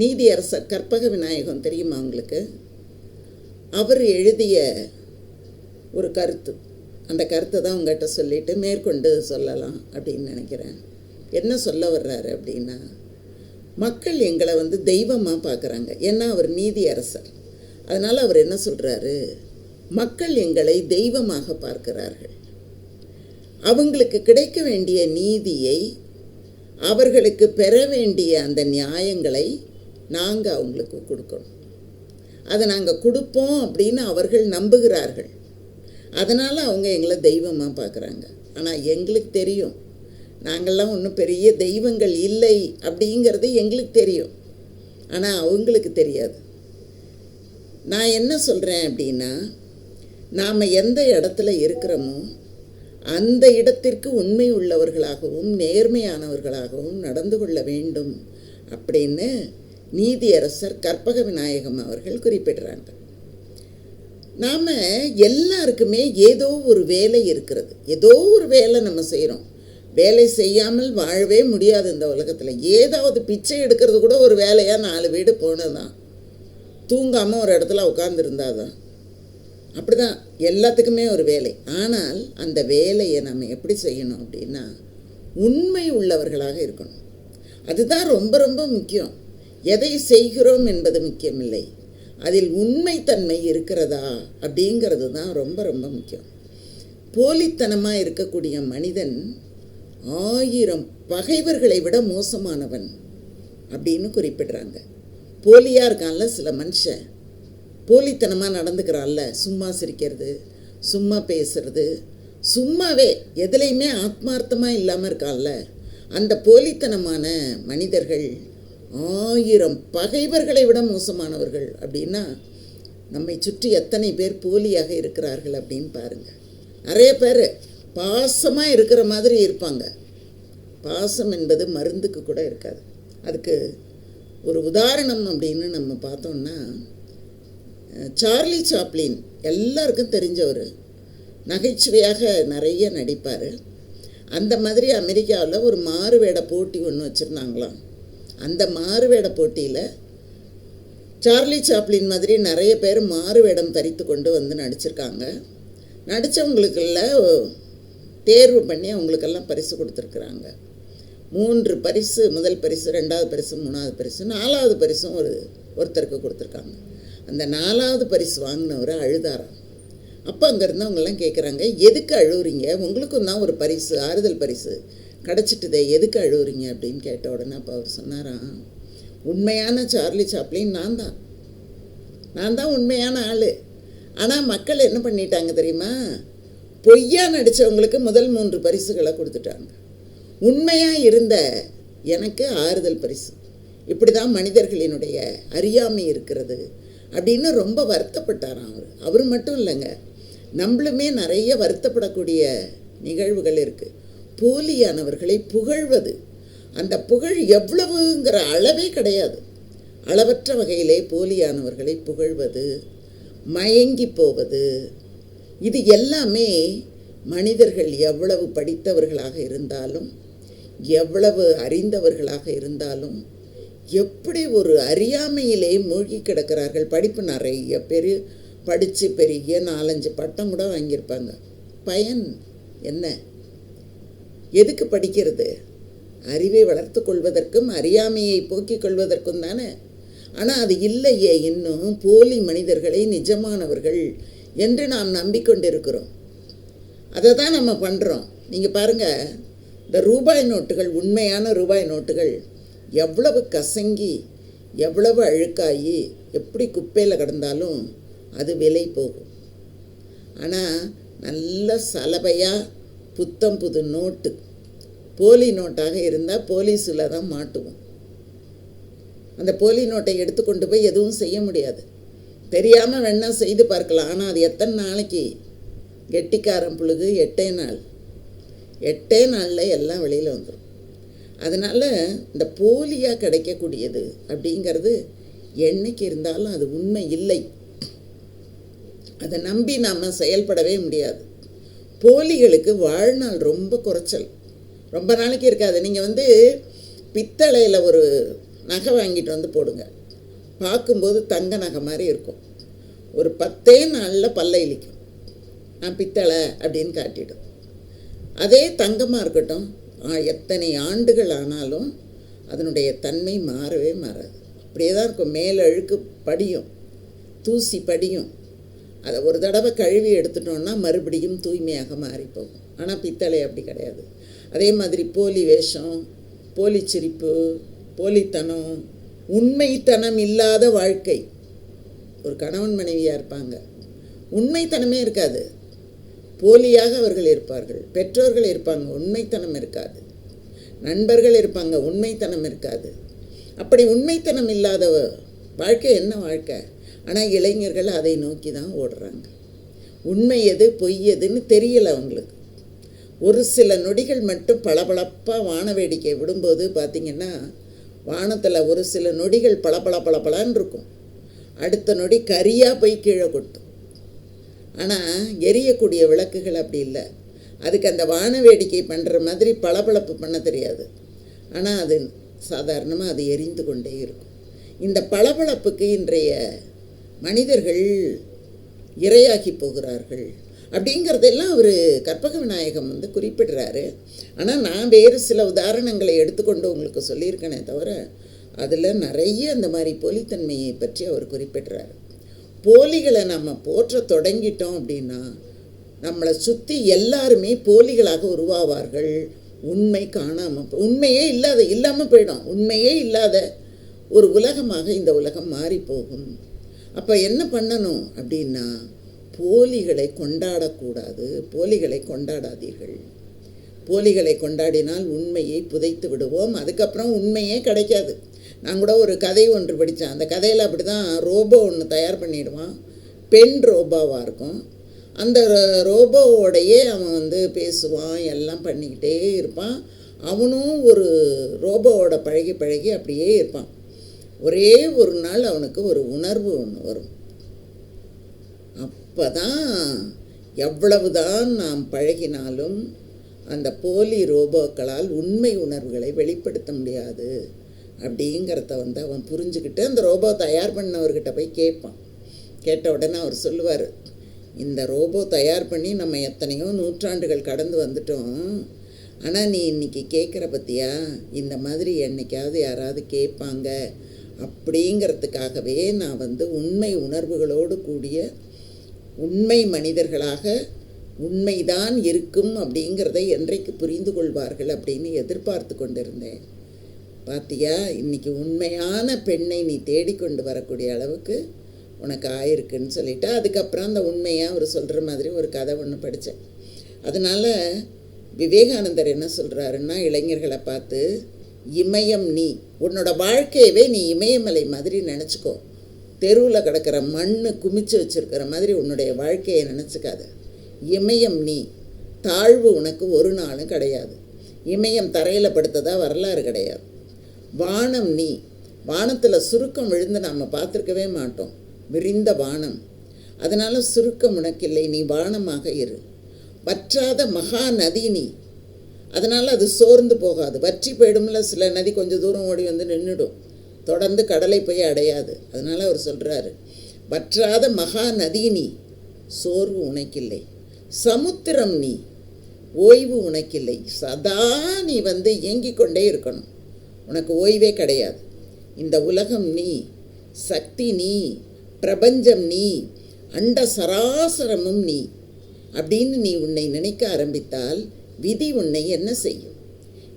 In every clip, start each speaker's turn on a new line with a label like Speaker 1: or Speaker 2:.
Speaker 1: நீதியரசர் கற்பக விநாயகம் தெரியுமா உங்களுக்கு? அவர் எழுதிய ஒரு கருத்து, அந்த கருத்தை தான் உங்கள்கிட்ட சொல்லிவிட்டு மேற்கொண்டு சொல்லலாம் அப்படின்னு நினைக்கிறேன். என்ன சொல்ல வர்றாரு அப்படின்னா, மக்கள் எங்களை தெய்வமாக பார்க்குறாங்க. ஏன்னா அவர் நீதியரசர். அதனால் அவர் என்ன சொல்கிறாரு, மக்கள் எங்களை தெய்வமாக பார்க்கிறார்கள். அவங்களுக்கு கிடைக்க வேண்டிய நீதியை, அவர்களுக்கு பெற வேண்டிய அந்த நியாயங்களை நாங்கள் அவங்களுக்கு கொடுக்கணும். அதை நாங்கள் கொடுப்போம் அப்படின்னு அவர்கள் நம்புகிறார்கள். அதனால் அவங்க எங்களை தெய்வமாக பார்க்குறாங்க. ஆனால் எங்களுக்கு தெரியும், நாங்கள்லாம் ஒன்றும் பெரிய தெய்வங்கள் இல்லை அப்படிங்கிறது எங்களுக்கு தெரியும். ஆனால் அவங்களுக்கு தெரியாது. நான் என்ன சொல்கிறேன் அப்படின்னா, நாம் எந்த இடத்துல இருக்கிறோமோ அந்த இடத்திற்கு உண்மை உள்ளவர்களாகவும் நேர்மையானவர்களாகவும் நடந்து கொள்ள வேண்டும் அப்படின்னு நீதியரசர் கற்பக விநாயகம் அவர்கள் குறிப்பிடுறாங்க. நாம் எல்லாருக்குமே ஏதோ ஒரு வேலை இருக்கிறது. ஏதோ ஒரு வேலை நம்ம செய்கிறோம். வேலை செய்யாமல் வாழவே முடியாது இந்த உலகத்தில். ஏதாவது பிச்சை எடுக்கிறது கூட ஒரு வேலையாக 4 வீடு போனதான். தூங்காமல் ஒரு இடத்துல உட்காந்துருந்தாதான். அப்படி தான் எல்லாத்துக்குமே ஒரு வேலை. ஆனால் அந்த வேலையை நம்ம எப்படி செய்யணும் அப்படின்னா, உண்மை உள்ளவர்களாக இருக்கணும். அதுதான் ரொம்ப ரொம்ப முக்கியம். எதை செய்கிறோம் என்பது முக்கியமில்லை, அதில் உண்மைத்தன்மை இருக்கிறதா அப்படிங்கிறது தான் ரொம்ப ரொம்ப முக்கியம். போலித்தனமாக இருக்கக்கூடிய மனிதன் 1000 பகைவர்களை விட மோசமானவன் அப்படின்னு குறிப்பிடுறாங்க. போலியாக இருக்கான்ல சில மனுஷன், போலித்தனமாக நடந்துக்கிறான்ல, சும்மா சிரிக்கிறது, சும்மா பேசுறது, சும்மாவே எதுலேயுமே ஆத்மார்த்தமாக இல்லாமல் இருக்கான்ல, அந்த போலித்தனமான மனிதர்கள் 1000 பகைவர்களை விட மோசமானவர்கள். அப்படின்னா நம்மை சுற்றி எத்தனை பேர் போலியாக இருக்கிறார்கள் அப்படின்னு பாருங்கள். நிறைய பேர் பாசமாக இருக்கிற மாதிரி இருப்பாங்க. பாசம் என்பது மருந்துக்கு கூட இருக்காது. அதுக்கு ஒரு உதாரணம் அப்படின்னு நம்ம பார்த்தோம்னா, சார்லி சாப்ளின் எல்லாருக்கும் தெரிஞ்சவர். நகைச்சுவையாக நிறைய நடிப்பார். அந்த மாதிரி அமெரிக்காவில் ஒரு மாறுவேட போட்டி ஒன்று வச்சுருந்தாங்களாம். அந்த மாறுவேட போட்டியில் சார்லி சாப்ளின் மாதிரி நிறைய பேர் மாறுவேடம் தரித்து கொண்டு நடிச்சிருக்காங்க. நடித்தவங்களுக்கெல்லாம் தேர்வு பண்ணி அவங்களுக்கெல்லாம் பரிசு கொடுத்துருக்குறாங்க. 3 பரிசு, முதல் பரிசு, 2வது பரிசு, 3வது பரிசு, 4வது பரிசும் ஒருத்தருக்கு கொடுத்துருக்காங்க. அந்த 4வது பரிசு வாங்கினவர் அழுதாராம். அப்போ அங்கே இருந்தவங்கெல்லாம் கேட்குறாங்க, எதுக்கு அழுவுறீங்க? உங்களுக்கும் தான் ஒரு பரிசு, ஆறுதல் பரிசு கிடச்சிட்டுதே, எதுக்கு அழுவுறீங்க அப்படின்னு கேட்ட உடனே அப்போ அவர் சொன்னாராம், உண்மையான சார்லி சாப்ளின் நான் தான் உண்மையான ஆள். ஆனால் மக்கள் என்ன பண்ணிட்டாங்க தெரியுமா? பொய்யா நடித்தவங்களுக்கு முதல் 3 பரிசுகளை கொடுத்துட்டாங்க. உண்மையாக இருந்த எனக்கு ஆறுதல் பரிசு. இப்படி தான் மனிதர்களினுடைய அறியாமை இருக்கிறது அப்படின்னு ரொம்ப வருத்தப்பட்டாராம் அவர் மட்டும் இல்லைங்க, நம்மளுமே நிறைய வருத்தப்படக்கூடிய நிகழ்வுகள் இருக்குது. போலியானவர்களை புகழ்வது, அந்த புகழ் எவ்வளவுங்கிற அளவே கிடையாது. அளவற்ற வகையிலே போலியானவர்களை புகழ்வது, மயங்கி போவது, இது எல்லாமே மனிதர்கள் எவ்வளவு படித்தவர்களாக இருந்தாலும், எவ்வளவு அறிந்தவர்களாக இருந்தாலும், எப்படி ஒரு அறியாமையிலே மூழ்கி கிடக்கிறார்கள். படிப்பு நிறைய பேர் படித்து பெரிய 4-5 பட்டம் கூட வாங்கியிருப்பாங்க. பயன் என்ன? எதுக்கு படிக்கிறது? அறிவை வளர்த்து கொள்வதற்கும் அறியாமையை போக்கிக் கொள்வதற்கும் தானே. ஆனால் அது இல்லையே. இன்னும் போலி மனிதர்களை நிஜமானவர்கள் என்று நாம் நம்பிக்கொண்டிருக்கிறோம். அதை தான் நம்ம பண்ணுறோம். நீங்கள் பாருங்கள், இந்த ரூபாய் நோட்டுகள், உண்மையான ரூபாய் நோட்டுகள் எவ்வளவு கசங்கி, எவ்வளவு அழுக்காகி, எப்படி குப்பையில் கிடந்தாலும் அது விலை போகும். ஆனால் நல்ல சலவையாக புத்தம் புது நோட்டு, போலி நோட்டாக இருந்தால் போலீஸில் தான் மாட்டுவோம். அந்த போலி நோட்டை எடுத்துக்கொண்டு போய் எதுவும் செய்ய முடியாது. தெரியாமல் வேணால் செய்து பார்க்கலாம். ஆனால் அது எத்தனை நாளைக்கு? கெட்டிக்காரன் புழுகு 8 நாள், 8 நாளில் எல்லாம் வெளியில் வந்துடும். அதனால் இந்த போலியாக கிடைக்கக்கூடியது அப்படிங்கிறது என்னைக்கு இருந்தாலும் அது உண்மை இல்லை. அதை நம்பி நாம் செயல்படவே முடியாது. போலிகளுக்கு வாழ்நாள் ரொம்ப குறைச்சல், ரொம்ப நாளைக்கு இருக்காது. நீங்கள் பித்தளையில் ஒரு நகை வாங்கிட்டு வந்து போடுங்க, பார்க்கும்போது தங்க நகை மாதிரி இருக்கும். ஒரு 10 நாளில் பல்ல இழிக்கும், நான் பித்தளை அப்படின்னு காட்டிடும். அதே தங்கமாக இருக்கட்டும், எத்தனை ஆண்டுகள் ஆனாலும் அதனுடைய தன்மை மாறவே மாறாது, அப்படியே தான் இருக்கும். மேலே அழுக்கு படியும், தூசி படியும். அதை ஒரு தடவை கழுவி எடுத்துட்டோன்னா மறுபடியும் தூய்மையாக மாறி போகும். ஆனால் பித்தளை அப்படி கிடையாது. அதே மாதிரி போலி வேஷம், போலி சிரிப்பு, போலித்தனம், உண்மைத்தனம் இல்லாத வாழ்க்கை. ஒரு கணவன் மனைவியாக இருப்பாங்க, உண்மைத்தனமே இருக்காது, போலியாக அவர்கள் இருப்பார்கள். பெற்றோர்கள் இருப்பாங்க, உண்மைத்தனம் இருக்காது. நண்பர்கள் இருப்பாங்க, உண்மைத்தனம் இருக்காது. அப்படி உண்மைத்தனம் இல்லாத வாழ்க்கை என்ன வாழ்க்கை? ஆனால் இளைஞர்கள் அதை நோக்கி தான் ஓடுறாங்க. உண்மை எது பொய் எதுன்னு தெரியலை அவங்களுக்கு. ஒரு சில நொடிகள் மட்டும் பளபளப்பாக வான வேடிக்கை விடும்போது பார்த்திங்கன்னா, வானத்தில் ஒரு சில நொடிகள் பளபளன்னு இருக்கும், அடுத்த நொடி கரியாக போய் கீழே கொட்டும். ஆனால் எரியக்கூடிய விளக்குகள் அப்படி இல்லை. அதுக்கு அந்த வான வேடிக்கை பண்ணுற மாதிரி பளபளப்பு பண்ண தெரியாது. ஆனால் அது சாதாரணமாக அது எரிந்து கொண்டே இருக்கும். இந்த பளபளப்புக்கு இன்றைய மனிதர்கள் இரையாகி போகிறார்கள் அப்படிங்கிறதெல்லாம் அவர் கற்பக விநாயகம் குறிப்பிடுறாரு. ஆனால் நான் வேறு சில உதாரணங்களை எடுத்துக்கொண்டு உங்களுக்கு சொல்லியிருக்கேனே தவிர, அதில் நிறைய அந்த மாதிரி போலித்தன்மையை பற்றி அவர் குறிப்பிடுறார். போலிகளை நம்ம போற்ற தொடங்கிட்டோம் அப்படின்னா நம்மளை சுற்றி எல்லாருமே போலிகளாக உருவாவார்கள். உண்மை காணாமல், உண்மையே இல்லாமல் போயிடும். உண்மையே இல்லாத ஒரு உலகமாக இந்த உலகம் மாறி போகும். அப்போ என்ன பண்ணணும் அப்படின்னா, போலிகளை கொண்டாடக்கூடாது, போலிகளை கொண்டாடாதீர்கள். போலிகளை கொண்டாடினால் உண்மையை புதைத்து விடுவோம், அதுக்கப்புறம் உண்மையே கிடைக்காது. நான் கூட ஒரு கதை ஒன்று படித்தேன். அந்த கதையில் அப்படி தான் ரோபோ ஒன்று தயார் பண்ணிடுவான், பெண் ரோபோவாக இருக்கும். அந்த ரோபோவோடையே அவன் பேசுவான், எல்லாம் பண்ணிக்கிட்டே இருப்பான். அவனும் ஒரு ரோபோவோட பழகி அப்படியே இருப்பான். ஒரே ஒரு நாள் அவனுக்கு ஒரு உணர்வு ஒன்று வரும். அப்போ தான் எவ்வளவுதான் நாம் பழகினாலும் அந்த போலி ரோபோக்களால் உண்மை உணர்வுகளை வெளிப்படுத்த முடியாது அப்படிங்கிறத அவன் புரிஞ்சுக்கிட்டு அந்த ரோபோ தயார் பண்ணவர்கிட்ட போய் கேட்பான். கேட்ட உடனே அவர் சொல்லுவார், இந்த ரோபோ தயார் பண்ணி நம்ம எத்தனையோ நூற்றாண்டுகள் கடந்து வந்துட்டோம், ஆனால் நீ இன்றைக்கி கேட்குற பற்றியா, இந்த மாதிரி என்னைக்காவது யாராவது கேட்பாங்க அப்படிங்கிறதுக்காகவே நான் உண்மை உணர்வுகளோடு கூடிய உண்மை மனிதர்களாக உண்மைதான் இருக்கும் அப்படிங்கிறதை என்றைக்கு புரிந்து கொள்வார்கள் அப்படின்னு எதிர்பார்த்து கொண்டிருந்தேன். பார்த்தியா, இன்றைக்கி உண்மையான பெண்ணை நீ தேடிக்கொண்டு வரக்கூடிய அளவுக்கு உனக்கு ஆயிருக்குன்னு சொல்லிவிட்டு, அதுக்கப்புறம் அந்த உண்மையாக அவர் சொல்கிற மாதிரி ஒரு கதை ஒன்று படித்தேன். அதனால் விவேகானந்தர் என்ன சொல்கிறாருன்னா, இளைஞர்களை பார்த்து, இமயம் நீ, உன்னோட வாழ்க்கையவே நீ இமயமலை மாதிரி நினச்சிக்கோ. தெருவில் கிடக்கிற மண் குமிச்சு வச்சுருக்கிற மாதிரி உன்னுடைய வாழ்க்கையை நினச்சிக்காத. இமயம் நீ, தாழ்வு உனக்கு ஒரு நாளும் கிடையாது. இமயம் தரையில் படுத்ததா வரலாறு கிடையாது. வானம் நீ, வானத்தில் சுருக்கம் விழுந்து நாம் பார்த்துருக்கவே மாட்டோம், விரிந்த வானம். அதனால் சுருக்கம் உனக்கில்லை, நீ வானமாக இரு. வற்றாத மகா நதி நீ, அதனால் அது சோர்ந்து போகாது. வற்றி போயிடும்ல, சில நதி கொஞ்சம் தூரம் ஓடி நின்றுடும், தொடர்ந்து கடலை போய் அடையாது. அதனால் அவர் சொல்கிறாரு, வற்றாத மகா நதி நீ, சோர்வு உனக்கில்லை. சமுத்திரம் நீ, ஓய்வு உனக்கில்லை. சதா நீ இயங்கிக் கொண்டே இருக்கணும், உனக்கு ஓய்வே கிடையாது. இந்த உலகம் நீ, சக்தி நீ, பிரபஞ்சம் நீ, அண்ட சராசரமும் நீ அப்படின்னு நீ உன்னை நினைக்க ஆரம்பித்தால் விதி உன்னை என்ன செய்யும்?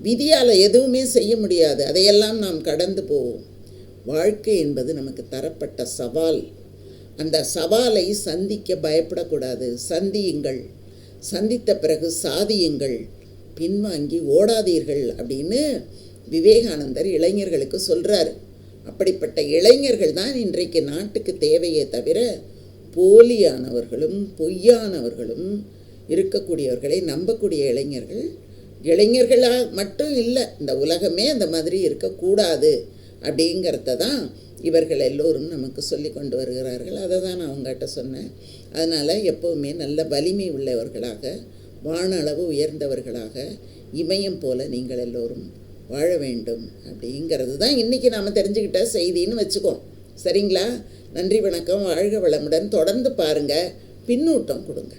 Speaker 1: விதியால் எதுவுமே செய்ய முடியாது, அதையெல்லாம் நாம் கடந்து போவோம். வாழ்க்கை என்பது நமக்கு தரப்பட்ட சவால். அந்த சவாலை சந்திக்க பயப்படக்கூடாது, சந்தியுங்கள். சந்தித்த பிறகு சாதியுங்கள், பின்வாங்கி ஓடாதீர்கள் அப்படின்னு விவேகானந்தர் இளைஞர்களுக்கு சொல்கிறார். அப்படிப்பட்ட இளைஞர்கள் தான் இன்றைக்கு நாட்டுக்கு தேவையே தவிர போலியானவர்களும் பொய்யானவர்களும் இருக்கக்கூடியவர்களை நம்பக்கூடிய இளைஞர்களாக மட்டும் இல்லை, இந்த உலகமே அந்த மாதிரி இருக்கக்கூடாது அப்படிங்கிறத தான் இவர்கள் எல்லோரும் நமக்கு சொல்லி கொண்டு வருகிறார்கள். அதை தான் நான் அவங்ககிட்ட சொன்னேன். அதனால் எப்போவுமே நல்ல வலிமை உள்ளவர்களாக, வானளவு உயர்ந்தவர்களாக, இமயம் போல நீங்கள் எல்லோரும் வாழ வேண்டும் அப்படிங்கிறது தான் இன்றைக்கி நாம் தெரிஞ்சுக்கிட்ட செய்தின்னு வச்சுக்கோம். சரிங்களா? நன்றி, வணக்கம், வாழ்க வளமுடன். தொடர்ந்து பாருங்கள், பின்னூட்டம் கொடுங்க.